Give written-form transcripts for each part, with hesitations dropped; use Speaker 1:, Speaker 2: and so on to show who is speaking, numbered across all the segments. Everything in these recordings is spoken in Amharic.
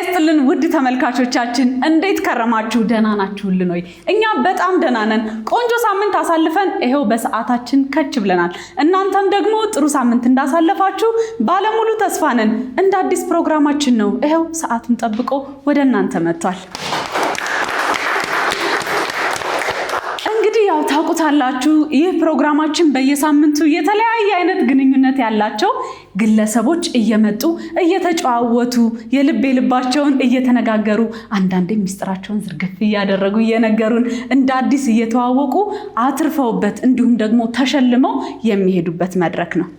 Speaker 1: ይስጥልን ውድ ተመልካቾቻችን እንዴት ከረማችሁ? ደህና ናችሁልን ወይ? እኛ በጣም ደህና ነን። ቆንጆ ሳምንት አሳልፈን ይሄው በሰዓታችን ከች ብለናል። እናንተም ደግሞ ጥሩ ሳምንት እንዳሳለፋችሁ ባለሙሉ ተስፋ ነን። እንደ አዲስ ፕሮግራማችን ነው ይሄው ሰዓቱን ጠብቆ ወደ እናንተ መጥቷል። እንግዲህ ያው ታውቁታላችሁ ይህ ፕሮግራማችን በየሳምንቱ የተለያየ አይነት ግንኙነት ያላቸው ግለሰቦች እየመጡ እየተጨዋወቱ የልባቸውን እየተነጋገሩ አንዳንዴ ሚስጥራቸውን ዝርግፍ እያደረጉ እየነገሩን እንደ አዲስ እየተዋወቁ አትርፈውበት እንዲሁም ደግሞ ተሸልመው የሚሄዱበት መድረክ ነው።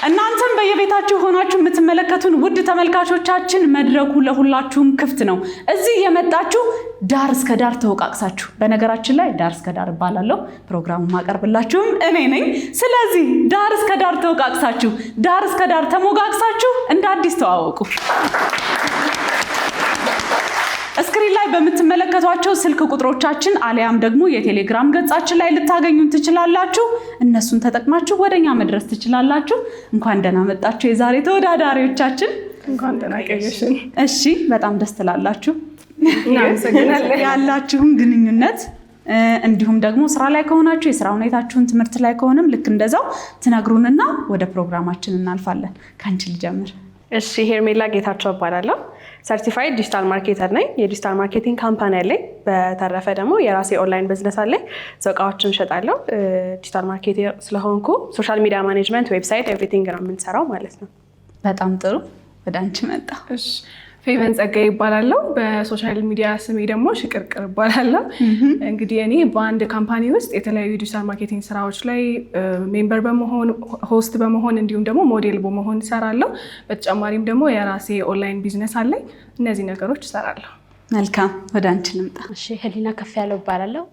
Speaker 1: እናንተም በየቤታችሁ ሆናችሁ የምትመለከቱን ውድ ተመልካቾቻችን መድረኩ ለሁላችሁም ክፍት ነው። እዚህ የመጣችሁ ዳር እስከ ዳር ተወቃቅሳችሁ፣ በነገራችን ላይ ዳር እስከ ዳር እባላለሁ፣ ፕሮግራሙን ማቀርብላችሁም እኔ ነኝ። ስለዚህ ዳር እስከ ዳር ተወቃቅሳችሁ፣ ዳር እስከ ዳር ተሞጋግሳችሁ እንደ አዲስ ተዋወቁ። ስክሪን ላይ በምትመለከቷቸው ስልክ ቁጥሮቻችን አሊያም ደግሞ የቴሌግራም ገጻችን ላይ ልታገኙን ትችላላችሁ። እነሱን ተጠቅማችሁ ወደኛ መድረስ ትችላላችሁ። እንኳን ደህና መጣችሁ የዛሬ ተወዳዳሪዎቻችን።
Speaker 2: እንኳን ደህና ቆያችሁን።
Speaker 1: እሺ፣ በጣም ደስ ትላላችሁ። ያላችሁም ግንኙነት እንዲሁም ደግሞ ስራ ላይ ከሆናችሁ የስራ ሁኔታችሁን፣ ትምህርት ላይ ከሆነም ልክ እንደዛው ትነግሩንና ወደ ፕሮግራማችን እናልፋለን። ካንቺ ልጀምር።
Speaker 2: እሺ፣ ሄርሜላ ጌታቸው እባላለሁ። ሰርቲፋይድ ዲጂታል ማርኬተር ነኝ። የዲጂታል ማርኬቲንግ ካምፓኒ አለኝ። በተረፈ ደግሞ የራሴ ኦንላይን ቢዝነስ አለኝ። እቃዎችን እሸጣለሁ። ዲጂታል ማርኬተር ስለሆንኩ ሶሻል ሚዲያ ማኔጅመንት፣ ዌብሳይት፣ ኤቭሪቲንግ ነው የምንሰራው ማለት ነው።
Speaker 1: በጣም ጥሩ። ወደ አንቺ መጣ።
Speaker 3: እሺ፣ ፌቨን ጸጋይ ይባላለሁ። በሶሻል ሚዲያ ስሜ ደግሞ ሽቅርቅር ይባላለሁ። እንግዲህ እኔ በአንድ ካምፓኒ ውስጥ የተለያዩ ዲጂታል ማርኬቲንግ ስራዎች ላይ ሜምበር በመሆን ሆስት በመሆን እንዲሁም ደግሞ ሞዴል በመሆን እሰራለሁ። በተጨማሪም ደግሞ የራሴ ኦንላይን ቢዝነስ አለኝ። እነዚህ ነገሮች እሰራለሁ።
Speaker 1: መልካም፣ ወደ አንቺ ልምጣ።
Speaker 4: እሺ፣ ህሊና ከፍ ያለው እባላለሁ።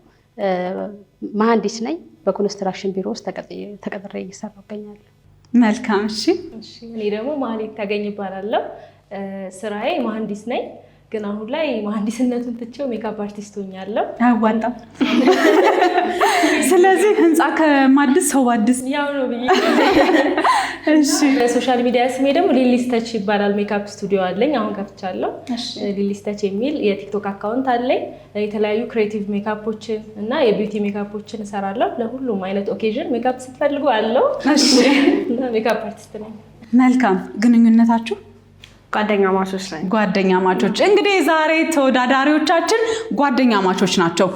Speaker 4: መሀንዲስ ነኝ። በኮንስትራክሽን ቢሮ ውስጥ ተቀጥሬ እየሰራሁ እገኛለሁ።
Speaker 1: መልካም። እሺ፣
Speaker 5: እኔ ደግሞ ማህሌት ታገኝ እባላለሁ። ስራዬ መሀንዲስ ነኝ፣ ግን አሁን ላይ መሀንዲስነቱን ትቼው ሜካፕ አርቲስት ሆኛለሁ።
Speaker 1: አያዋጣም። ስለዚህ ህንፃ ከማድስ ሰው ባድስ
Speaker 5: ያው ነው ብዬ።
Speaker 1: እሺ፣
Speaker 5: በሶሻል ሚዲያ ስሜ ደግሞ ሊሊስ ተች ይባላል። ሜካፕ ስቱዲዮ አለኝ፣ አሁን ከፍቻለሁ። ሊሊስ ተች የሚል የቲክቶክ አካውንት አለኝ። የተለያዩ ክሬቲቭ ሜካፖችን እና የቢዩቲ ሜካፖችን እሰራለሁ። ለሁሉም አይነት ኦኬዥን ሜካፕ ስትፈልጉ አለው።
Speaker 1: እሺ፣
Speaker 5: ሜካፕ አርቲስት ነኝ።
Speaker 1: መልካም። ግንኙነታችሁ?
Speaker 2: ጓደኛ ማቾች ነን።
Speaker 1: ጓደኛ ማቾች። እንግዲህ ዛሬ ተወዳዳሪዎቻችን ጓደኛ ማቾች ናቸው።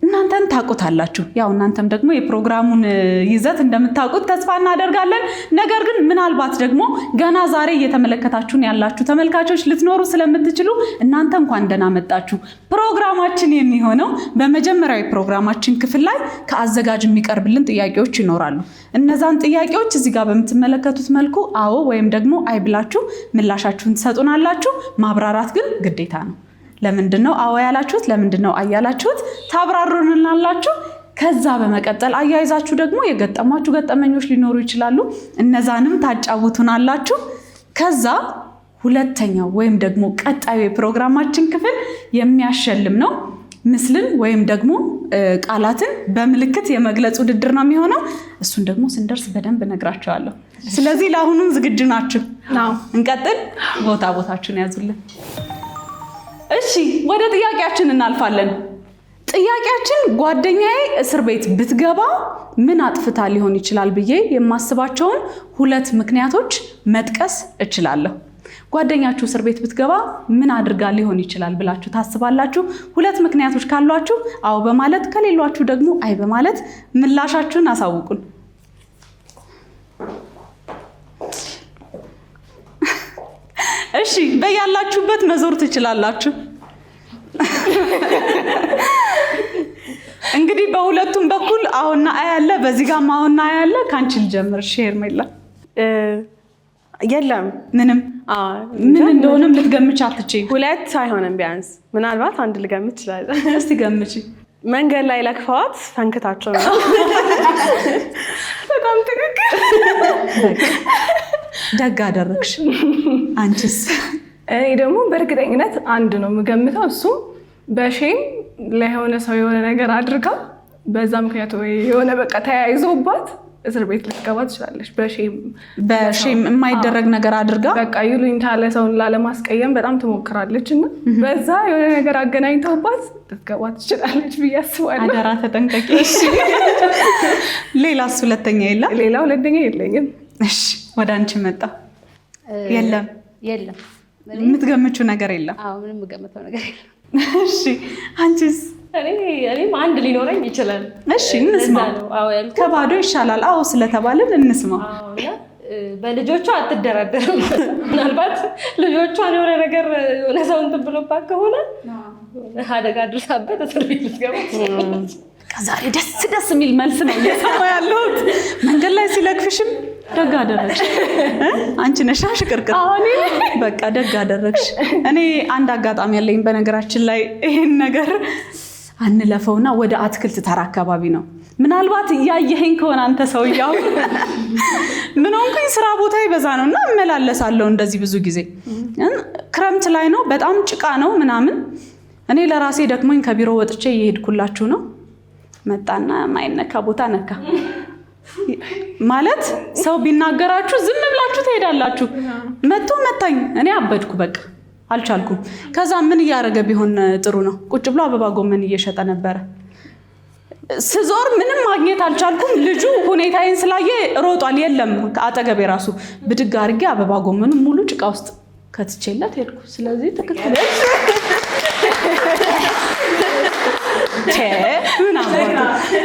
Speaker 1: እናንተን ታውቁታላችሁ። ያው እናንተም ደግሞ የፕሮግራሙን ይዘት እንደምታውቁት ተስፋ እናደርጋለን። ነገር ግን ምናልባት ደግሞ ገና ዛሬ እየተመለከታችሁን ያላችሁ ተመልካቾች ልትኖሩ ስለምትችሉ እናንተ እንኳን ደህና መጣችሁ። ፕሮግራማችን የሚሆነው በመጀመሪያው ፕሮግራማችን ክፍል ላይ ከአዘጋጅ የሚቀርብልን ጥያቄዎች ይኖራሉ። እነዛን ጥያቄዎች እዚህ ጋር በምትመለከቱት መልኩ አዎ ወይም ደግሞ አይ ብላችሁ ምላሻችሁን ትሰጡናላችሁ። ማብራራት ግን ግዴታ ነው። ለምንድነው አዎ ያላችሁት? ለምንድነው አይ ያላችሁት? ታብራሩልናላችሁ። ከዛ በመቀጠል አያይዛችሁ ደግሞ የገጠሟችሁ ገጠመኞች ሊኖሩ ይችላሉ። እነዛንም ታጫውቱናላችሁ። ከዛ ሁለተኛው ወይም ደግሞ ቀጣዩ የፕሮግራማችን ክፍል የሚያሸልም ነው። ምስልን ወይም ደግሞ ቃላትን በምልክት የመግለጽ ውድድር ነው የሚሆነው። እሱን ደግሞ ስንደርስ በደንብ እነግራችኋለሁ። ስለዚህ ለአሁኑም ዝግጁ ናችሁ? እንቀጥል። ቦታችሁን ያዙልን። እሺ፣ ወደ ጥያቄያችን እናልፋለን። ጥያቄያችን ጓደኛዬ እስር ቤት ብትገባ ምን አጥፍታ ሊሆን ይችላል ብዬ የማስባቸውን 2 ምክንያቶች መጥቀስ እችላለሁ። ጓደኛችሁ እስር ቤት ብትገባ ምን አድርጋ ሊሆን ይችላል ብላችሁ ታስባላችሁ? 2 ምክንያቶች ካሏችሁ አዎ በማለት ከሌሏችሁ ደግሞ አይ በማለት ምላሻችሁን አሳውቁን። እሺ፣ በያላችሁበት መዞር ትችላላችሁ። እንግዲህ በሁለቱም በኩል አዎና አይ አለ፣ በዚህ ጋርም አዎና አይ አለ። ካንቺ ልጀምር። ሄርሜላ?
Speaker 2: የለም
Speaker 1: ምንም። ምን እንደሆነም ልትገምች አትችይም።
Speaker 2: 2 አይሆንም፣ ቢያንስ ምናልባት 1 ልገምት እችላለሁ።
Speaker 1: እስቲ ገምቺ።
Speaker 2: መንገድ ላይ ለክፈዋት ፈንክታቸው ነው።
Speaker 3: በጣም ትክክል።
Speaker 1: ደግ አደረግሽ። አንቺስ?
Speaker 3: እኔ ደግሞ በእርግጠኝነት 1 ነው የምገምተው። እሱም በሼም ለሆነ ሰው የሆነ ነገር አድርጋ በዛ ምክንያት ወይ የሆነ በቃ ተያይዞባት እስር ቤት ልትገባ ትችላለች።
Speaker 1: በሼም የማይደረግ ነገር አድርጋ
Speaker 3: በቃ ይሉኝታ ለሰውን ላለማስቀየም በጣም ትሞክራለች እና በዛ የሆነ ነገር አገናኝተውባት ልትገባ ትችላለች ብዬ አስባለሁ።
Speaker 1: አደራ ተጠንቀቂ። ሌላስ ሁለተኛ የለም?
Speaker 3: ሌላ ሁለተኛ የለኝም።
Speaker 1: እሺ ወደ አንቺ መጣ። የለም
Speaker 4: የምትገምቹ
Speaker 1: ነገር የለም?
Speaker 4: አዎ ምንም የምገምተው ነገር የለም።
Speaker 1: እሺ አንቺስ?
Speaker 5: እኔም አንድ ሊኖረኝ ይችላል።
Speaker 1: እሺ እንስማ። ከባዶ ይሻላል። አዎ ስለተባለን እንስማ።
Speaker 5: በልጆቿ አትደራደርም። ምናልባት ልጆቿን የሆነ ነገር የሆነ ሰው እንትን ብሎባት ከሆነ አደጋ አድርሳበት እስር ቤት ልትገባ ትችላለች።
Speaker 1: ዛሬ ደስ የሚል መልስ ነው እየሰማ ያለሁት። መንገድ ላይ ሲለክፍሽም ደግ አደረግሽ። አንቺ ነሽ ሽቅርቅር። በቃ ደግ አደረግሽ። እኔ አንድ አጋጣሚ ያለኝ በነገራችን ላይ ይሄን ነገር አንለፈውና ወደ አትክልት ተራ አካባቢ ነው። ምናልባት እያየኸኝ ከሆነ አንተ ሰውዬው ምን ሆንኩኝ፣ ስራ ቦታ ይበዛ ነውና እመላለሳለሁ እንደዚህ ብዙ ጊዜ። ክረምት ላይ ነው፣ በጣም ጭቃ ነው ምናምን። እኔ ለራሴ ደክሞኝ ከቢሮ ወጥቼ እየሄድኩላችሁ ነው። መጣና ማይነካ ቦታ ነካ። ማለት ሰው ቢናገራችሁ ዝም ብላችሁ ትሄዳላችሁ። መጥቶ መታኝ። እኔ አበድኩ በቃ አልቻልኩም። ከዛ ምን እያደረገ ቢሆን ጥሩ ነው? ቁጭ ብሎ አበባ ጎመን እየሸጠ ነበረ። ስዞር ምንም ማግኘት አልቻልኩም። ልጁ ሁኔታዬን ስላየ ሮጧል። የለም አጠገቤ ራሱ ብድግ አድርጌ አበባ ጎመኑ ሙሉ ጭቃ ውስጥ ከትቼለት ሄድኩ። ስለዚህ ትክክል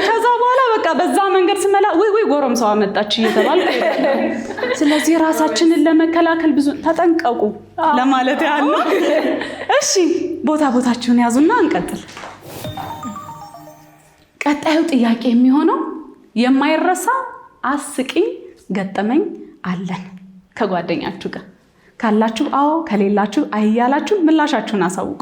Speaker 1: ከዛ በኋላ በቃ በዛ መንገድ ስመላ ወይ ጎረምሳው አመጣች እየተባልኩ። ስለዚህ ራሳችንን ለመከላከል ብዙ ተጠንቀቁ ለማለት ያህል ነው። እሺ ቦታችሁን ያዙና እንቀጥል። ቀጣዩ ጥያቄ የሚሆነው የማይረሳ አስቂኝ ገጠመኝ አለን ከጓደኛችሁ ጋር ካላችሁ አዎ፣ ከሌላችሁ አያላችሁ ምላሻችሁን አሳውቁ።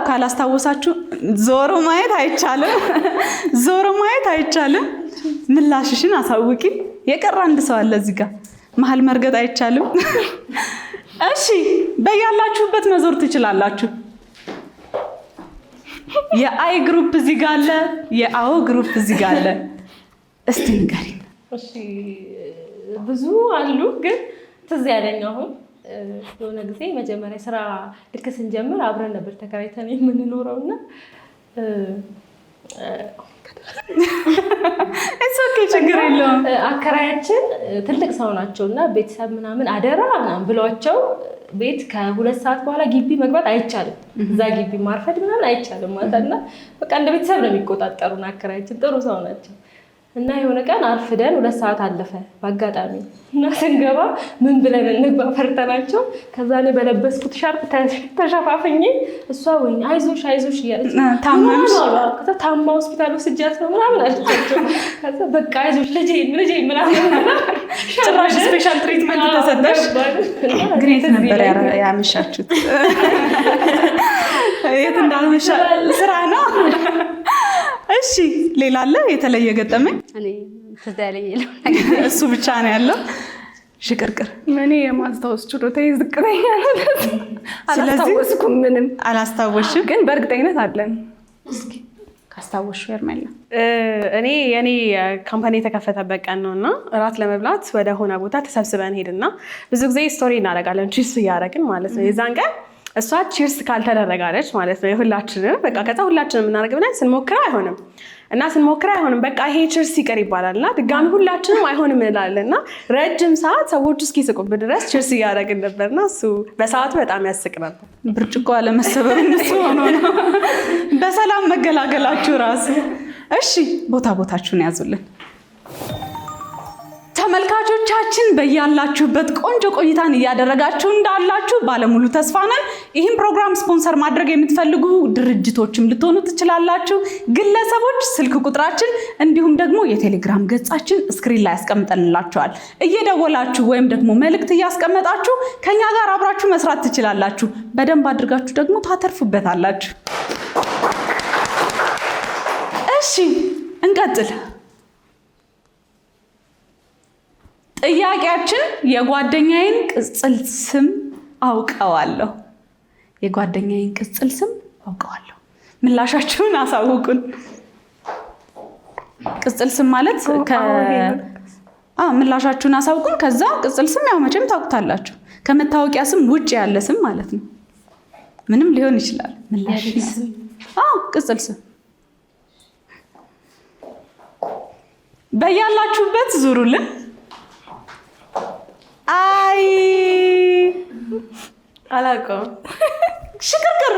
Speaker 1: ካላስታወሳችሁ ዞሮ ማየት አይቻልም። ምላሽሽን አሳውቂ። የቀረ አንድ ሰው አለ እዚህ ጋር መሀል መርገጥ አይቻልም። እሺ በያላችሁበት መዞር ትችላላችሁ። የአይ ግሩፕ እዚህ ጋር አለ፣ የአዎ ግሩፕ እዚህ ጋር አለ። እስቲ ንገሪኝ።
Speaker 5: እሺ ብዙ አሉ ግን ትዝ ያለኝ አሁን የሆነ ጊዜ መጀመሪያ ስራ ልክ ስንጀምር አብረን ነበር ተከራይተን የምንኖረውና
Speaker 1: ችግር የለውም።
Speaker 5: አከራያችን ትልቅ ሰው ናቸውና ቤተሰብ ምናምን አደራ ምናምን ብሏቸው ቤት ከ2 ሰዓት በኋላ ግቢ መግባት አይቻልም። እዛ ግቢ ማርፈድ ምናምን አይቻልም ማለትና በቃ እንደ ቤተሰብ ነው የሚቆጣጠሩን። አከራያችን ጥሩ ሰው ናቸው። እና የሆነ ቀን አርፍደን 2 ሰዓት አለፈ በአጋጣሚ እና ስንገባ ምን ብለን እንግባ ፈርተናቸው። ከዛ እኔ በለበስኩት ሻርፕ ተሸፋፍኜ እሷ ወይ አይዞሽ እያለች
Speaker 1: ታመምሽ?
Speaker 5: ከዛ ታማ ሆስፒታል ወስጃት ነው ምናምን አለቻቸው። ከዛ በቃ አይዞሽ ልጄ ምናምን
Speaker 1: ጭራሽ ስፔሻል ትሪትመንት ተሰጠሽ። ግን የት ነበር ያመሻችሁት? የት እንዳልመሻ ስራ ነው። እሺ ሌላ አለ የተለየ ገጠመኝ?
Speaker 4: እኔ ትዝ ያለኝ
Speaker 1: እሱ ብቻ ነው ያለው። ሽቅርቅር
Speaker 3: እኔ የማስታወስ ችሎታዬ ዝቅተኛ ነው። አላስታወስኩም። ምንም
Speaker 1: አላስታወስሽም?
Speaker 3: ግን በእርግጠኝነት አለን።
Speaker 1: እስኪ ካስታወስሽ ሄርሜላ።
Speaker 2: የኔ ካምፓኒ የተከፈተበት ቀን ነው እና እራት ለመብላት ወደ ሆነ ቦታ ተሰብስበን ሄድና ብዙ ጊዜ ስቶሪ እናደርጋለን ቺርስ እያደረግን ማለት ነው። የዛን ቀን እሷ ቺርስ ካልተደረጋለች ማለት ነው የሁላችንም በቃ ከዛ ሁላችንም የምናደርግ ብለን ስንሞክረው አይሆንም በቃ ይሄ ቺርስ ይቀር ይባላል እና ድጋሚ ሁላችንም አይሆንም እንላለን እና ረጅም ሰዓት ሰዎች እስኪስቁብን ድረስ ቺርስ እያደረግን ነበርና እሱ በሰዓቱ በጣም ያስቅ ነበር።
Speaker 1: ብርጭቆ አለመሰበር እሱ ሆኖ ነው በሰላም መገላገላችሁ ራሱ። እሺ ቦታችሁን ያዙልን። ተመልካቾቻችን በያላችሁበት ቆንጆ ቆይታን እያደረጋችሁ እንዳላችሁ ባለሙሉ ተስፋ ነን። ይህን ፕሮግራም ስፖንሰር ማድረግ የምትፈልጉ ድርጅቶችም ልትሆኑ ትችላላችሁ። ግለሰቦች ስልክ ቁጥራችን እንዲሁም ደግሞ የቴሌግራም ገጻችን ስክሪን ላይ ያስቀምጠንላችኋል። እየደወላችሁ ወይም ደግሞ መልእክት እያስቀመጣችሁ ከኛ ጋር አብራችሁ መስራት ትችላላችሁ። በደንብ አድርጋችሁ ደግሞ ታተርፉበታላችሁ። እሺ እንቀጥል። ጥያቄያችን የጓደኛዬን ቅጽል ስም አውቀዋለሁ። የጓደኛዬን ቅጽል ስም አውቀዋለሁ። ምላሻችሁን አሳውቁን። ቅጽል ስም ማለት ምላሻችሁን አሳውቁን። ከዛ ቅጽል ስም ያው መቼም ታውቁታላችሁ። ከመታወቂያ ስም ውጭ ያለ ስም ማለት ነው። ምንም ሊሆን ይችላል። ምላሽ ቅጽል ስም በያላችሁበት ዙሩልን። አይ
Speaker 2: አላውቀውም።
Speaker 1: ሽቅርቅር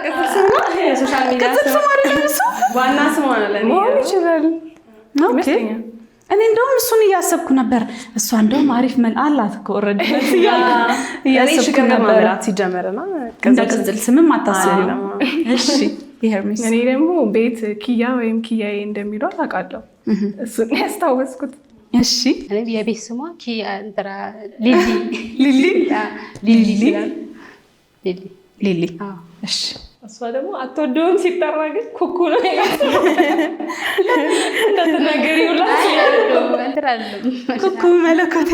Speaker 2: ቅጽል ስም ነው። የሶሻል ሚዲያ ስም ዋና ስም
Speaker 3: መሆን ይችላል።
Speaker 1: እኔ እንደውም እሱን እያሰብኩ ነበር። እሷ እንደውም አሪፍ አላት እኮ ኦልሬዲ እያሰብኩ ነበር።
Speaker 2: ሲጀመርና
Speaker 1: እንደ ቅጽል ስምም አታስቢ። እሺ
Speaker 3: እኔ ደግሞ ቤት ኪያ ወይም ኪያዬ እንደሚሉ አውቃለሁ። እሱን ያስታወስኩት።
Speaker 1: እሺ
Speaker 4: የቤት ስሟ ኪያ
Speaker 1: ሊሊ። እሺ
Speaker 5: እሷ ደግሞ አትወደውም ሲጠራ ግን ኩኩ ነው እንደተናገሪ ሁላ
Speaker 1: ኩኩ መለኮቴ።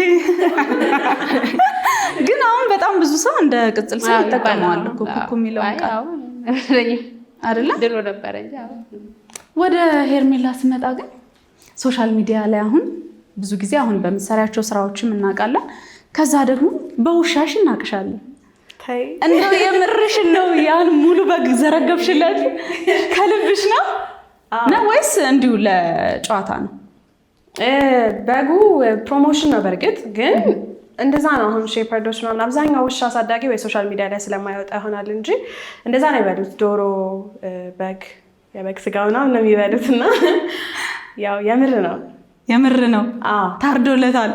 Speaker 1: ግን አሁን በጣም ብዙ ሰው እንደ ቅጽል ስም ይጠቀመዋል እኮ ኩኩ የሚለውን ቃል አይደለ?
Speaker 4: ድሮ ነበረ እንጂ
Speaker 1: ወደ ሄርሜላ ስመጣ ግን ሶሻል ሚዲያ ላይ አሁን ብዙ ጊዜ አሁን በምትሰሪያቸው ስራዎችም እናውቃለን። ከዛ ደግሞ በውሻሽ እናቅሻለን። እንደው የምርሽን ነው? ያን ሙሉ በግ ዘረገብሽለት ከልብሽ ነው ወይስ እንዲሁ ለጨዋታ ነው?
Speaker 2: በጉ ፕሮሞሽን ነው። በእርግጥ ግን እንደዛ ነው። አሁን ሼፐርዶች ምናምን አብዛኛው ውሻ አሳዳጊ ወይ ሶሻል ሚዲያ ላይ ስለማይወጣ ይሆናል እንጂ እንደዛ ነው የሚበሉት። ዶሮ፣ በግ፣ የበግ ስጋ ምናምን ነው የሚበሉት እና ያው የምር ነው። ታርዶለታል።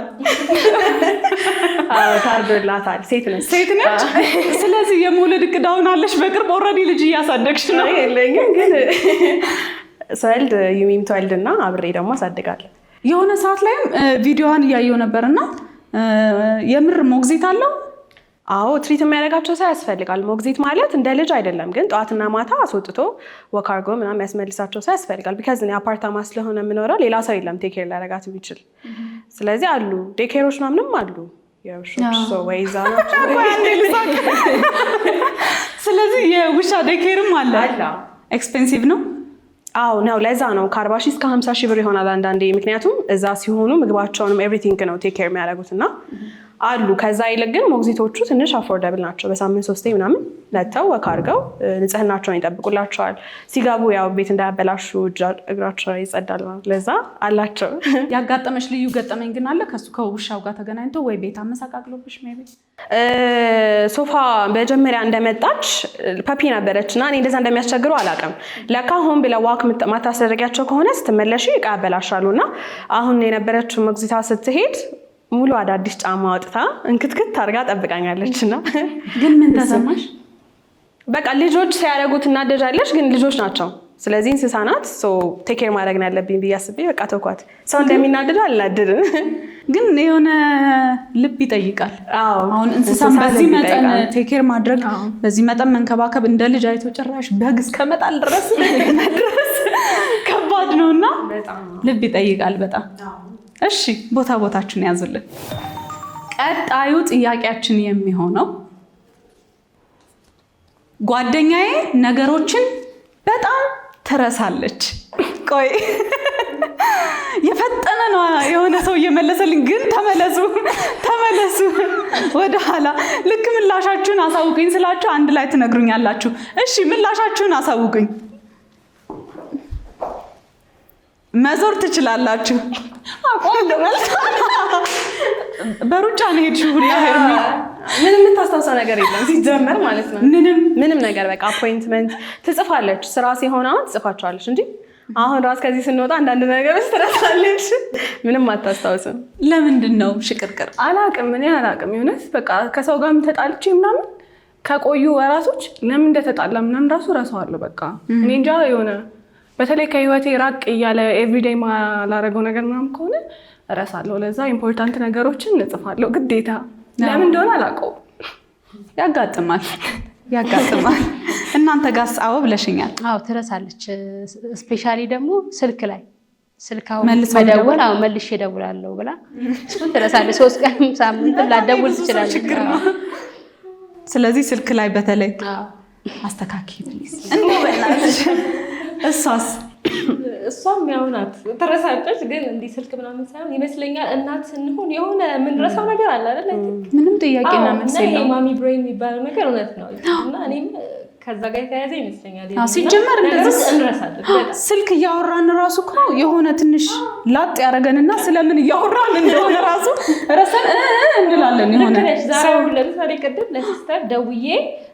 Speaker 2: ታርዶላታል። ሴት ነች።
Speaker 1: ስለዚህ የመውለድ እቅድ አሁን አለሽ? በቅርብ ኦልሬዲ ልጅ እያሳደግሽ ነው?
Speaker 2: የለኝም፣ ግን ስወልድ ዩሚም ትወልድና አብሬ ደግሞ አሳድጋለሁ።
Speaker 1: የሆነ ሰዓት ላይም ቪዲዮዋን እያየው ነበርና የምር ሞግዚት አለው?
Speaker 2: አዎ፣ ትሪት የሚያደርጋቸው ሰው ያስፈልጋል። ሞግዚት ማለት እንደ ልጅ አይደለም፣ ግን ጠዋትና ማታ አስወጥቶ ወክ አድርጎ ምናምን ያስመልሳቸው ሰው ያስፈልጋል። ቢካዝ እኔ አፓርታማ ስለሆነ የምኖረው ሌላ ሰው የለም ቴኬር ሊያደርጋት የሚችል። ስለዚህ አሉ ዴኬሮች ምናምንም አሉ የውሾች ሰው ወይዛ ናቸው።
Speaker 1: ስለዚህ የውሻ ዴኬርም አለ። ኤክስፔንሲቭ ነው?
Speaker 2: አዎ ነው። ለዛ ነው ከ40 ሺህ እስከ 50 ሺህ ብር ይሆናል አንዳንዴ። ምክንያቱም እዛ ሲሆኑ ምግባቸውንም ኤቭሪቲንግ ነው ቴክ ኬር የሚያደርጉት እና አሉ። ከዛ ይልቅ ግን ሞግዚቶቹ ትንሽ አፎርደብል ናቸው። በሳምንት 3 ምናምን መጥተው ወክ አድርገው ንጽህናቸውን ይጠብቁላቸዋል። ሲገቡ ያው ቤት እንዳያበላሹ እግራቸው ይጸዳል። ለዛ አላቸው።
Speaker 1: ያጋጠመሽ ልዩ ገጠመኝ ግን አለ ከሱ ከውሻው ጋር ተገናኝቶ ወይ ቤት አመሳቃቅሎብሽ? ሜይ ቢ
Speaker 2: ሶፋ መጀመሪያ እንደመጣች ፐፒ ነበረች እና እኔ እንደዛ እንደሚያስቸግረው አላውቅም። ለካ ሆን ብለው ዋክ ማታስደረጊያቸው ከሆነ ስትመለሽ እቃ ያበላሻሉ እና አሁን የነበረችው ሞግዚታ ስትሄድ ሙሉ አዳዲስ ጫማ አውጥታ እንክትክት አድርጋ ጠብቃኛለች። እና
Speaker 1: ግን ምን ተሰማሽ?
Speaker 2: በቃ ልጆች ሲያደርጉት እናደጃለሽ፣ ግን ልጆች ናቸው። ስለዚህ እንስሳ ናት፣ ቴክ ኬር ማድረግ ነው ያለብኝ ብዬ አስቤ በቃ ተውኳት። ሰው እንደሚናደድ አልናደድም፣ ግን
Speaker 1: የሆነ ልብ ይጠይቃል። አሁን እንስሳን በዚህ መጠን ቴክ ኬር ማድረግ፣ በዚህ መጠን መንከባከብ፣ እንደ ልጅ አይቶ ጭራሽ በግ እስከመጣል ድረስ ከባድ ነውና ልብ ይጠይቃል በጣም። እሺ ቦታችሁን ያዙልን። ቀጣዩ ጥያቄያችን የሚሆነው ጓደኛዬ ነገሮችን በጣም ትረሳለች። ቆይ የፈጠነ ነው የሆነ ሰው እየመለሰልኝ፣ ግን ተመለሱ ወደ ኋላ። ልክ ምላሻችሁን አሳውቁኝ ስላችሁ አንድ ላይ ትነግሩኛላችሁ። እሺ ምላሻችሁን አሳውቁኝ። መዞር ትችላላችሁ። በሩጫ ነው ሄድሽው ሁላ ሄርሚ?
Speaker 2: ምንም የምታስታውሰው ነገር የለም ሲጀመር ማለት ነው። ምንም ነገር በቃ አፖይንትመንት ትጽፋለች። ስራ ሲሆን አሁን ትጽፋቸዋለች እንጂ አሁን ራስ ከዚህ ስንወጣ አንዳንድ ነገር ትረሳለች። ምንም አታስታውስም።
Speaker 1: ለምንድን ነው ሽቅርቅር?
Speaker 3: እኔ አላውቅም። የሆነት በቃ ከሰው ጋር ተጣልቼ ምናምን ከቆዩ ወራቶች ለምን እንደተጣላ ምናምን ራሱ እረሳዋለሁ። በቃ እኔ እንጃ የሆነ በተለይ ከህይወቴ ራቅ እያለ ኤቭሪዴይ ማላረገው ነገር ምናምን ከሆነ እረሳለሁ። ለዛ ኢምፖርታንት ነገሮችን እጽፋለሁ ግዴታ። ለምን እንደሆነ አላውቀውም።
Speaker 1: ያጋጥማል። እናንተ ጋርስ? አዎ ብለሽኛል።
Speaker 4: አዎ ትረሳለች። ስፔሻሊ ደግሞ ስልክ ላይ መደወል መልሼ እደውላለሁ ብላ እሱን ትረሳለች። 3 ቀን ሳምንት ላደውል ትችላለች።
Speaker 1: ስለዚህ ስልክ ላይ በተለይ አስተካኪ ፕሊዝ እንደው በእናትሽ።
Speaker 5: እሷም ያው ናት ተረሳጨች። ግን እንዲህ ስልክ ምናምን ሳይሆን ይመስለኛል እናት ስንሆን የሆነ የምንረሳው ነገር አለ አይደል?
Speaker 1: ምንም ጥያቄና መልስ የለውም።
Speaker 5: እና ማሚ ብሬን የሚባለው ነገር እውነት ነው እና እኔም ከዛ ጋር የተያያዘ ይመስለኛል።
Speaker 1: ሲጀመር እንደዚህ
Speaker 5: እንረሳለን።
Speaker 1: ስልክ እያወራን ራሱ እኮ የሆነ ትንሽ ላጥ ያደረገንና ስለምን እያወራን እንደሆነ ራሱ ረሳን እንላለን። የሆነ
Speaker 5: ዛሬ ለምሳሌ ቅድም ለሲስተር ደውዬ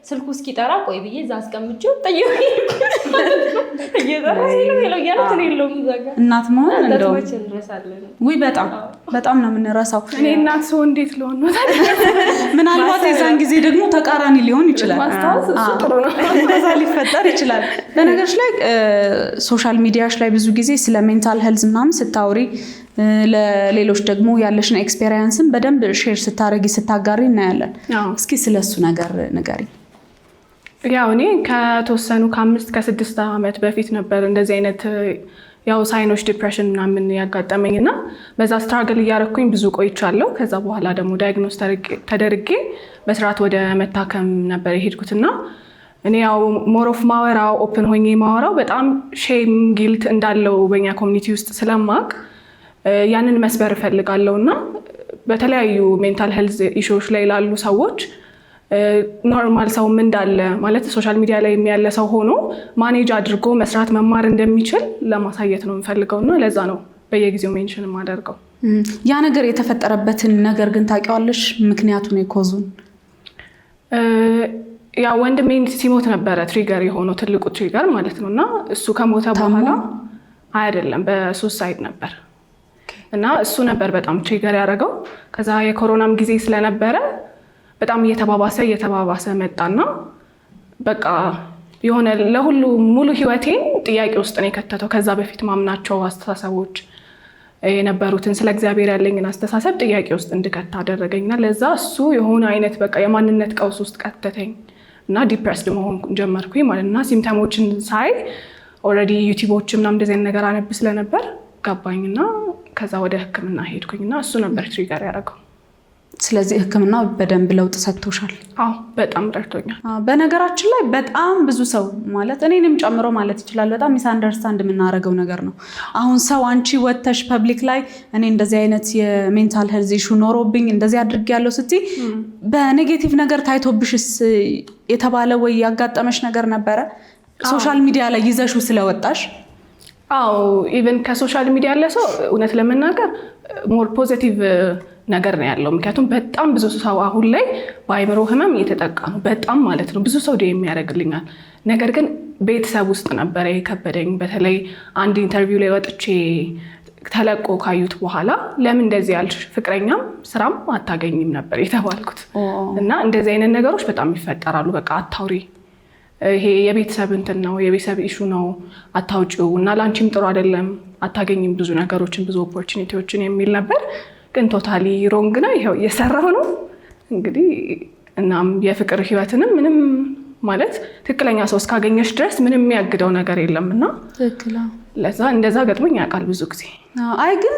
Speaker 5: ስልኩ እስኪጠራ ቆይ ብዬ እዛ አስቀምጬው ጠየቁ
Speaker 1: እናት መሆን እንደው
Speaker 5: እንረሳለን።
Speaker 1: ውይ በጣም ነው የምንረሳው።
Speaker 3: እኔ እናት ሰው እንዴት ልሆን ነው ታዲያ?
Speaker 1: ምናልባት የዛን ጊዜ ደግሞ ተቃራኒ ሊሆን ይችላል።
Speaker 3: ማስታወስ እሱ ጥሩ ነው።
Speaker 1: እንደዛ ሊፈጠር ይችላል። በነገሮች ላይ ሶሻል ሚዲያዎች ላይ ብዙ ጊዜ ስለ ሜንታል ሄልዝ ምናምን ስታወሪ ለሌሎች ደግሞ ያለሽን ኤክስፔሪየንስን በደንብ ሼር ስታረጊ ስታጋሪ እናያለን። እስኪ ስለሱ ነገር ንገሪ።
Speaker 3: ያው እኔ ከተወሰኑ ከ5 ከ6 ዓመት በፊት ነበር እንደዚህ አይነት ያው ሳይኖች ዲፕሬሽን ምናምን ያጋጠመኝ እና በዛ ስትራግል እያረኩኝ ብዙ ቆይቻለሁ። ከዛ በኋላ ደግሞ ዳያግኖስ ተደርጌ በስርዓት ወደ መታከም ነበር የሄድኩትና እኔ ያው ሞሮፍ ማወራው ኦፕን ሆኜ ማወራው በጣም ሼም ጊልት እንዳለው በእኛ ኮሚኒቲ ውስጥ ስለማቅ ያንን መስበር እፈልጋለሁ እና በተለያዩ ሜንታል ሄልዝ ኢሹዎች ላይ ላሉ ሰዎች ኖርማል ሰውም እንዳለ ማለት ሶሻል ሚዲያ ላይ የሚያለ ሰው ሆኖ ማኔጅ አድርጎ መስራት መማር እንደሚችል ለማሳየት ነው የምፈልገውና ለዛ ነው በየጊዜው ሜንሽን የማደርገው።
Speaker 1: ያ ነገር የተፈጠረበትን ነገር ግን ታውቂዋለሽ? ምክንያቱም የኮዙን
Speaker 3: ያ ወንድሜ ሲሞት ነበረ ትሪገር የሆነው ትልቁ ትሪገር ማለት ነው እና እሱ ከሞተ በኋላ አይደለም በሱሳይድ ነበር እና እሱ ነበር በጣም ትሪገር ያደረገው። ከዛ የኮሮናም ጊዜ ስለነበረ በጣም እየተባባሰ መጣና በቃ የሆነ ለሁሉ ሙሉ ህይወቴን ጥያቄ ውስጥ ነው የከተተው። ከዛ በፊት ማምናቸው አስተሳሰቦች የነበሩትን ስለ እግዚአብሔር ያለኝን አስተሳሰብ ጥያቄ ውስጥ እንድከት አደረገኝና ለዛ እሱ የሆነ አይነት በቃ የማንነት ቀውስ ውስጥ ከተተኝ እና ዲፕረስድ መሆን ጀመርኩኝ ማለትና ሲምፕተሞችን ሳይ ኦልሬዲ ዩቲዩቦች ምናምን እንደዚህ አይነት ነገር አነብ ስለነበር ገባኝና ከዛ ወደ ህክምና ሄድኩኝና እሱ ነበር ትሪገር ያደረገው።
Speaker 1: ስለዚህ ህክምናው በደንብ ለውጥ ሰጥቶሻል?
Speaker 3: አዎ በጣም ረድቶኛል።
Speaker 1: በነገራችን ላይ በጣም ብዙ ሰው ማለት እኔንም ጨምሮ ማለት ይችላል በጣም ሚስ አንደርስታንድ የምናደርገው ነገር ነው። አሁን ሰው አንቺ ወተሽ ፐብሊክ ላይ እኔ እንደዚህ አይነት የሜንታል ሄልዝ ኢሹ ኖሮብኝ እንደዚህ አድርጌያለሁ ስትይ በኔጌቲቭ ነገር ታይቶብሽስ የተባለ ወይ ያጋጠመሽ ነገር ነበረ? ሶሻል ሚዲያ ላይ ይዘሹ ስለወጣሽ?
Speaker 3: አዎ ኢቨን ከሶሻል ሚዲያ ያለ ሰው እውነት ለመናገር ሞር ፖዚቲቭ ነገር ነው ያለው። ምክንያቱም በጣም ብዙ ሰው አሁን ላይ በአይምሮ ህመም እየተጠቃ ነው በጣም ማለት ነው። ብዙ ሰው ዲኤም ያደርግልኛል። ነገር ግን ቤተሰብ ውስጥ ነበረ የከበደኝ። በተለይ አንድ ኢንተርቪው ላይ ወጥቼ ተለቆ ካዩት በኋላ ለምን እንደዚህ ያልሽ ፍቅረኛም ስራም አታገኝም ነበር የተባልኩት እና እንደዚህ አይነት ነገሮች በጣም ይፈጠራሉ። በቃ አታውሪ፣ ይሄ የቤተሰብ እንትን ነው የቤተሰብ ኢሹ ነው አታውጪው እና ለአንቺም ጥሩ አይደለም አታገኝም ብዙ ነገሮችን ብዙ ኦፖርቹኒቲዎችን የሚል ነበር። ግን ቶታሊ ሮንግ ነው። ይሄው እየሰራሁ ነው እንግዲህ። እናም የፍቅር ህይወትንም ምንም ማለት ትክክለኛ ሰው እስካገኘሽ ድረስ ምንም የሚያግደው ነገር የለምና
Speaker 1: ትክክል።
Speaker 3: ለዛ እንደዛ ገጥሞኝ ያውቃል ብዙ ጊዜ።
Speaker 1: አይ ግን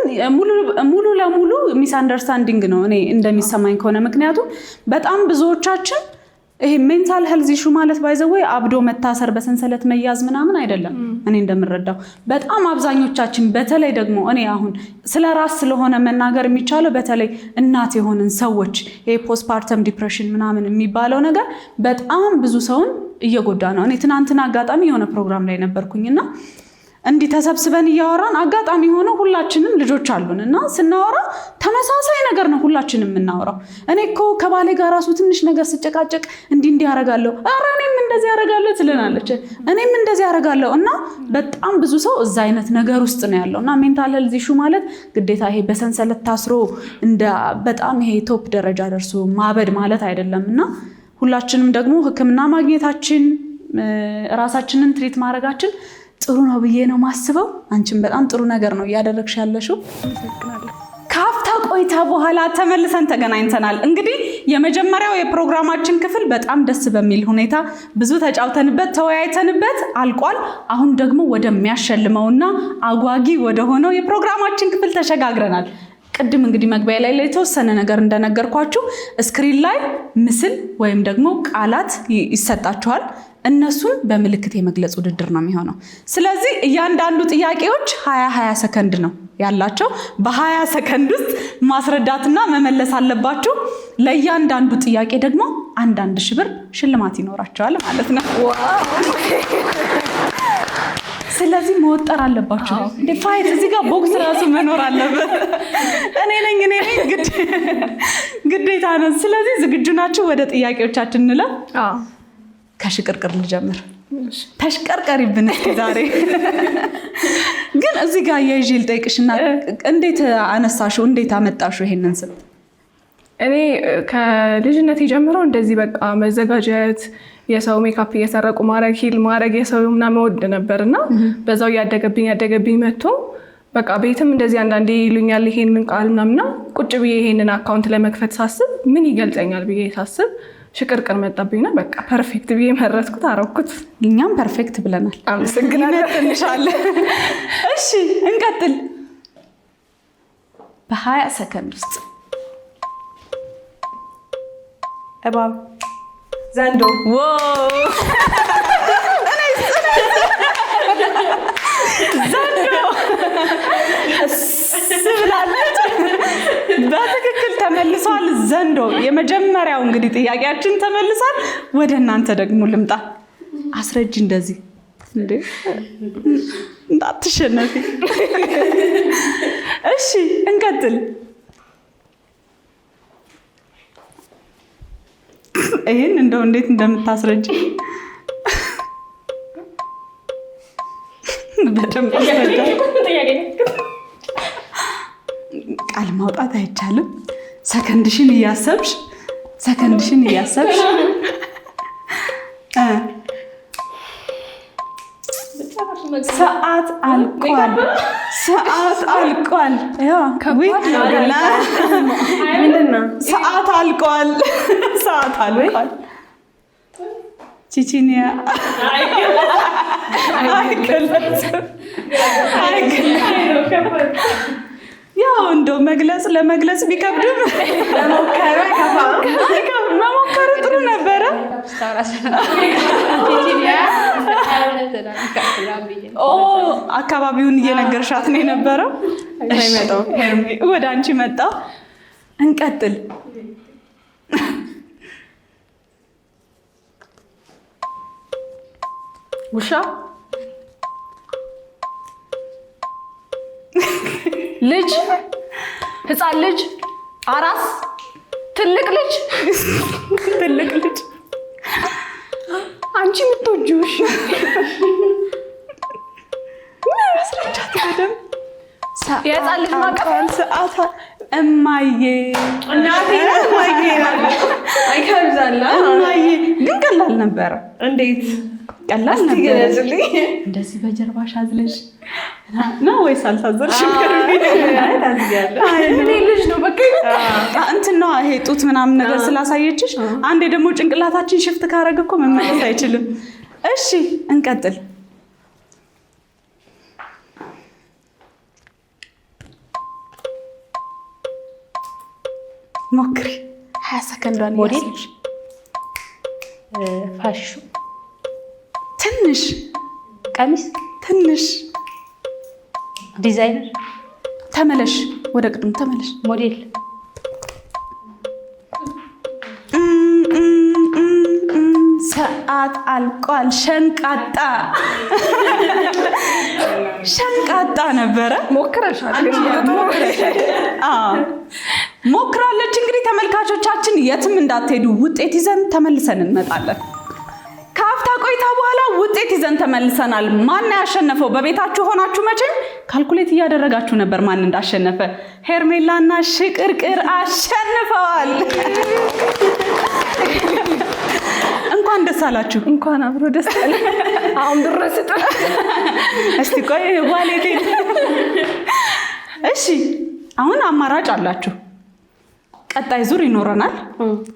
Speaker 1: ሙሉ ለሙሉ ሚስ አንደርስታንዲንግ ነው እኔ እንደሚሰማኝ ከሆነ። ምክንያቱም በጣም ብዙዎቻችን ይሄ ሜንታል ሄልዝ ኢሹ ማለት ባይዘወይ አብዶ መታሰር በሰንሰለት መያዝ ምናምን አይደለም። እኔ እንደምረዳው በጣም አብዛኞቻችን በተለይ ደግሞ እኔ አሁን ስለ ራስ ስለሆነ መናገር የሚቻለው በተለይ እናት የሆንን ሰዎች ይሄ ፖስትፓርተም ዲፕሬሽን ምናምን የሚባለው ነገር በጣም ብዙ ሰውን እየጎዳ ነው። እኔ ትናንትና አጋጣሚ የሆነ ፕሮግራም ላይ ነበርኩኝና እንዲህ ተሰብስበን እያወራን አጋጣሚ ሆኖ ሁላችንም ልጆች አሉን እና ስናወራ ተመሳሳይ ነገር ነው ሁላችንም የምናወራው። እኔ እኮ ከባሌ ጋር ራሱ ትንሽ ነገር ስጨቃጨቅ እንዲህ ያደርጋለሁ፣ ኧረ እኔም እንደዚህ ያደርጋለሁ ትልናለች፣ እኔም እንደዚህ ያደርጋለሁ እና በጣም ብዙ ሰው እዛ አይነት ነገር ውስጥ ነው ያለው እና ሜንታል ሄልዝ ኢሹ ማለት ግዴታ ይሄ በሰንሰለት ታስሮ እንደ በጣም ይሄ ቶፕ ደረጃ ደርሶ ማበድ ማለት አይደለም እና ሁላችንም ደግሞ ህክምና ማግኘታችን ራሳችንን ትሪት ማድረጋችን ጥሩ ነው ብዬ ነው ማስበው። አንቺም በጣም ጥሩ ነገር ነው እያደረግሽ ያለሽው። ካፍታ ቆይታ በኋላ ተመልሰን ተገናኝተናል። እንግዲህ የመጀመሪያው የፕሮግራማችን ክፍል በጣም ደስ በሚል ሁኔታ ብዙ ተጫውተንበት ተወያይተንበት አልቋል። አሁን ደግሞ ወደሚያሸልመውና አጓጊ ወደሆነው የፕሮግራማችን ክፍል ተሸጋግረናል። ቅድም እንግዲህ መግቢያ ላይ የተወሰነ ነገር እንደነገርኳችሁ ስክሪን ላይ ምስል ወይም ደግሞ ቃላት ይሰጣችኋል። እነሱን በምልክት የመግለጽ ውድድር ነው የሚሆነው። ስለዚህ እያንዳንዱ ጥያቄዎች 20 ሰከንድ ነው ያላቸው። በ20 ሰከንድ ውስጥ ማስረዳትና መመለስ አለባችሁ። ለእያንዳንዱ ጥያቄ ደግሞ 1,000 ብር ሽልማት ይኖራቸዋል ማለት ነው። ስለዚህ መወጠር አለባችሁ። እንደ ፋይት እዚህ ጋር ቦክስ ራሱ መኖር አለበት። እኔ ነኝ ግዴታ ነው። ስለዚህ ዝግጁ ናችሁ? ወደ ጥያቄዎቻችን እንለፍ። ከሽቅርቅር ልጀምር። ተሽቀርቀሪብን እስኪ ዛሬ። ግን እዚህ ጋር የይዤ ልጠይቅሽና እንዴት አነሳሽው? እንዴት አመጣሽው ይሄንን ስም?
Speaker 3: እኔ ከልጅነት ጀምሮ እንደዚህ በቃ መዘጋጀት፣ የሰው ሜካፕ እየሰረቁ ማድረግ፣ ሂል ማድረግ የሰው ምናምን ወድ ነበርና በዛው ያደገብኝ መጥቶ በቃ ቤትም እንደዚህ አንዳንዴ ይሉኛል ይሄንን ቃል ምናምና ቁጭ ብዬ ይሄንን አካውንት ለመክፈት ሳስብ ምን ይገልጸኛል ብዬ ሳስብ ሽቅርቅር መጣብኝና በቃ ፐርፌክት ብዬ መረጥኩት፣ አረኩት።
Speaker 1: እኛም ፐርፌክት ብለናል።
Speaker 3: አመሰግናለሁ።
Speaker 1: እሺ እንቀጥል። በ20 ሰከንድ ውስጥ
Speaker 2: እባብ፣ ዘንዶ።
Speaker 1: ዘንዶ ስብላለች። በትክክል ተመልሷል። ዘንዶ የመጀመሪያው እንግዲህ ጥያቄያችን ተመልሷል። ወደ እናንተ ደግሞ ልምጣ። አስረጅ እንደዚህ እንዴ እንዳትሸነፊ። እሺ እንቀጥል። ይሄን እንደው እንዴት እንደምታስረጅ በደንብ አስረጃ። ቃል ማውጣት አይቻልም። ሰከንድሽን እያሰብሽ ሰዓት አልቋል። ሰዓት አልቋል። ቺቺኒያ ያው እንደው ለመግለጽ ቢከብድም መሞከር ጥሩ ነበረ። አካባቢውን እየነገርሻት ነው የነበረው። ወደ አንቺ መጣ። እንቀጥል።
Speaker 2: ውሻ፣ ልጅ፣ ህፃን ልጅ፣ አራስ፣ ትልቅ ልጅ አንቺ የምትወጂው ውሻ የህፃን ልጅ ማቀፋል
Speaker 1: ሰዓት እማዬ
Speaker 2: እናቴ አይከብዛላ።
Speaker 1: እማዬ ግን ቀላል ነበረ።
Speaker 2: እንዴት
Speaker 1: ቀላል ነበረ? እንደዚህ በጀርባሽ አዝለሽ ነው ወይስ አልታዘልሽም?
Speaker 2: እኔ ልጅ ነው በቃ
Speaker 1: እንትን ነው ይሄ ጡት ምናምን ነገር ስላሳየችሽ። አንዴ ደግሞ ጭንቅላታችን ሽፍት ካረገ እኮ መመለስ አይችልም። እሺ እንቀጥል። ሞክሪ። 20 ሰከንዷን
Speaker 4: ሞዴል፣ ፋሹ፣
Speaker 1: ትንሽ
Speaker 4: ቀሚስ፣
Speaker 1: ትንሽ
Speaker 4: ዲዛይነር፣
Speaker 1: ተመለሽ፣ ወደ ቅድም ተመለሽ።
Speaker 4: ሞዴል፣
Speaker 1: ሰዓት አልቋል። ሸንቃጣ ነበረ። ሞክራለች። እንግዲህ ተመልካቾቻችን የትም እንዳትሄዱ፣ ውጤት ይዘን ተመልሰን እንመጣለን። ከአፍታ ቆይታ በኋላ ውጤት ይዘን ተመልሰናል። ማን ያሸነፈው? በቤታችሁ ሆናችሁ መቼም ካልኩሌት እያደረጋችሁ ነበር ማን እንዳሸነፈ። ሄርሜላና ሽቅርቅር አሸንፈዋል። እንኳን ደስ አላችሁ።
Speaker 3: እንኳን አብሮ ደስ አለ። አሁን ድረስ
Speaker 1: እስቲ ቆይ ዋሌቴ። እሺ አሁን አማራጭ አላችሁ። ቀጣይ ዙር ይኖረናል።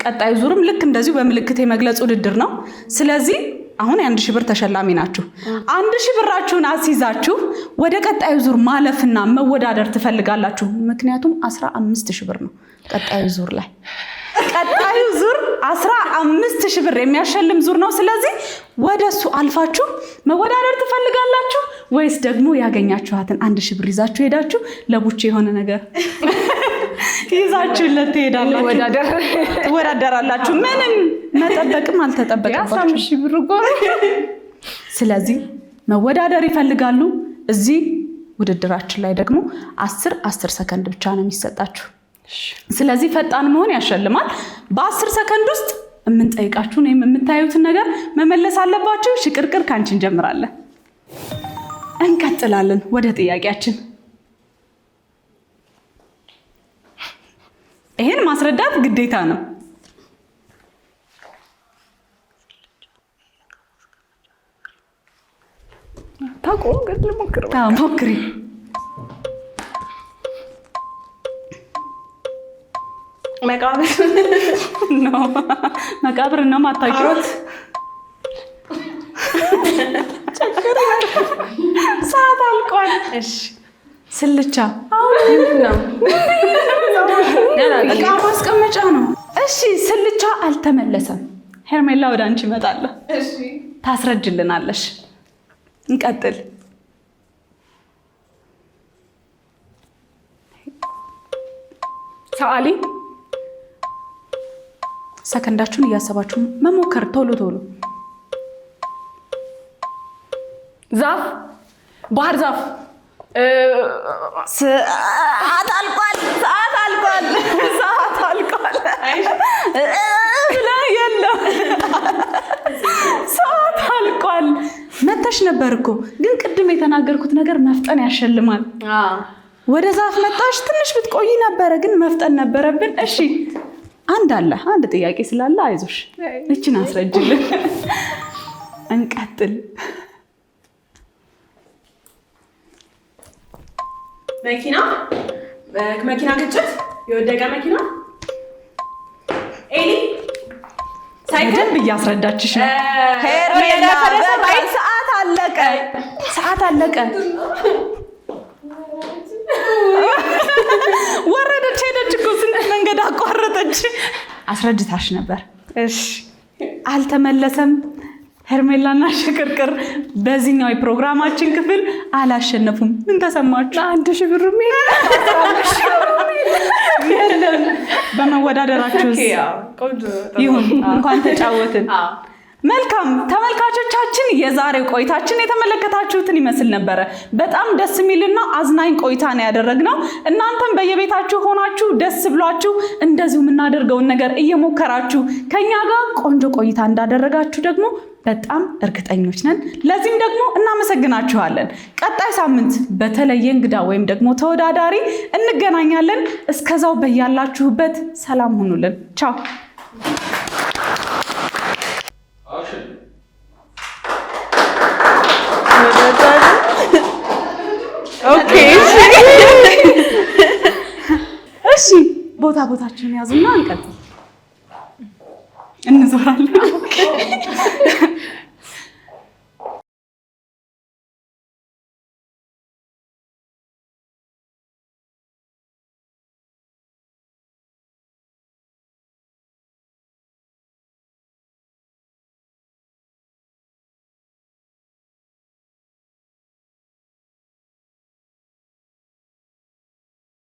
Speaker 1: ቀጣይ ዙርም ልክ እንደዚሁ በምልክት የመግለጽ ውድድር ነው። ስለዚህ አሁን የ1000 ብር ተሸላሚ ናችሁ። 1000 ብራችሁን አስይዛችሁ ወደ ቀጣዩ ዙር ማለፍና መወዳደር ትፈልጋላችሁ። ምክንያቱም 15000 ብር ነው ቀጣዩ ዙር ላይ። ቀጣዩ ዙር 15,000 ብር የሚያሸልም ዙር ነው። ስለዚህ ወደሱ አልፋችሁ መወዳደር ትፈልጋላችሁ ወይስ ደግሞ ያገኛችኋትን 1,000 ብር ይዛችሁ ሄዳችሁ ለቡቼ የሆነ ነገር ይዛችሁለት ትሄዳላችሁ? ትወዳደራላችሁ። ምንም መጠበቅም አልተጠበቀባችሁ።
Speaker 3: 15,000 ብር ጎር።
Speaker 1: ስለዚህ መወዳደር ይፈልጋሉ። እዚህ ውድድራችን ላይ ደግሞ 10 ሰከንድ ብቻ ነው የሚሰጣችሁ። ስለዚህ ፈጣን መሆን ያሸልማል። በ10 ሰከንድ ውስጥ የምንጠይቃችሁን ወይም የምታዩትን ነገር መመለስ አለባችሁ። ሽቅርቅር ካንቺ እንጀምራለን። እንቀጥላለን ወደ ጥያቄያችን። ይሄን ማስረዳት ግዴታ ነው።
Speaker 3: ታቆም ግን ልሞክር።
Speaker 1: ሞክሪ። መቃብር ነው ማታውቂው? ሰዓት አልቋል። እሺ ስልቻ እቃ ማስቀመጫ ነው። እሺ ስልቻ አልተመለሰም። ሄርሜላ ወደ አንቺ እመጣለሁ። ታስረጅልናለሽ። እንቀጥል።
Speaker 3: ሰዓሊ
Speaker 1: ሰከንዳችሁን እያሰባችሁ መሞከር። ቶሎ ቶሎ።
Speaker 3: ዛፍ፣ ባህር ዛፍ።
Speaker 1: ሰዓት አልቋል። የለም ሰዓት አልቋል። መተሽ ነበር እኮ ግን ቅድም የተናገርኩት ነገር መፍጠን ያሸልማል። ወደ ዛፍ መጣሽ። ትንሽ ብትቆይ ነበረ ግን መፍጠን ነበረብን። እሺ አንድ ጥያቄ ስላለ አይዞሽ፣ እችን አስረጅልን። እንቀጥል።
Speaker 2: መኪና ግጭት፣ የወደቀ መኪና፣ ኤሊ፣
Speaker 1: ሳይክል እያስረዳችሽ ነው። ሄርሜላ ሰዓት አለቀ። ወረደች፣ ሄደች እኮ ስንት መንገድ አቋረጠች። አስረድታሽ ነበር። እሺ አልተመለሰም። ሄርሜላና ሽቅርቅር በዚህኛው የፕሮግራማችን ክፍል አላሸነፉም። ምን ተሰማችሁ? 1,000 ብር የለም። በመወዳደራችሁ ይሁን እንኳን ተጫወትን። መልካም ተመልካቾቻችን፣ የዛሬው ቆይታችን የተመለከታችሁትን ይመስል ነበረ። በጣም ደስ የሚልና አዝናኝ ቆይታ ነው ያደረግነው። እናንተም በየቤታችሁ ሆናችሁ ደስ ብሏችሁ እንደዚሁ የምናደርገውን ነገር እየሞከራችሁ ከኛ ጋር ቆንጆ ቆይታ እንዳደረጋችሁ ደግሞ በጣም እርግጠኞች ነን። ለዚህም ደግሞ እናመሰግናችኋለን። ቀጣይ ሳምንት በተለየ እንግዳ ወይም ደግሞ ተወዳዳሪ እንገናኛለን። እስከዛው በያላችሁበት ሰላም ሁኑልን። ቻው። እሺ ቦታችሁን ያዙና እንቀጥል። እንዞራለን።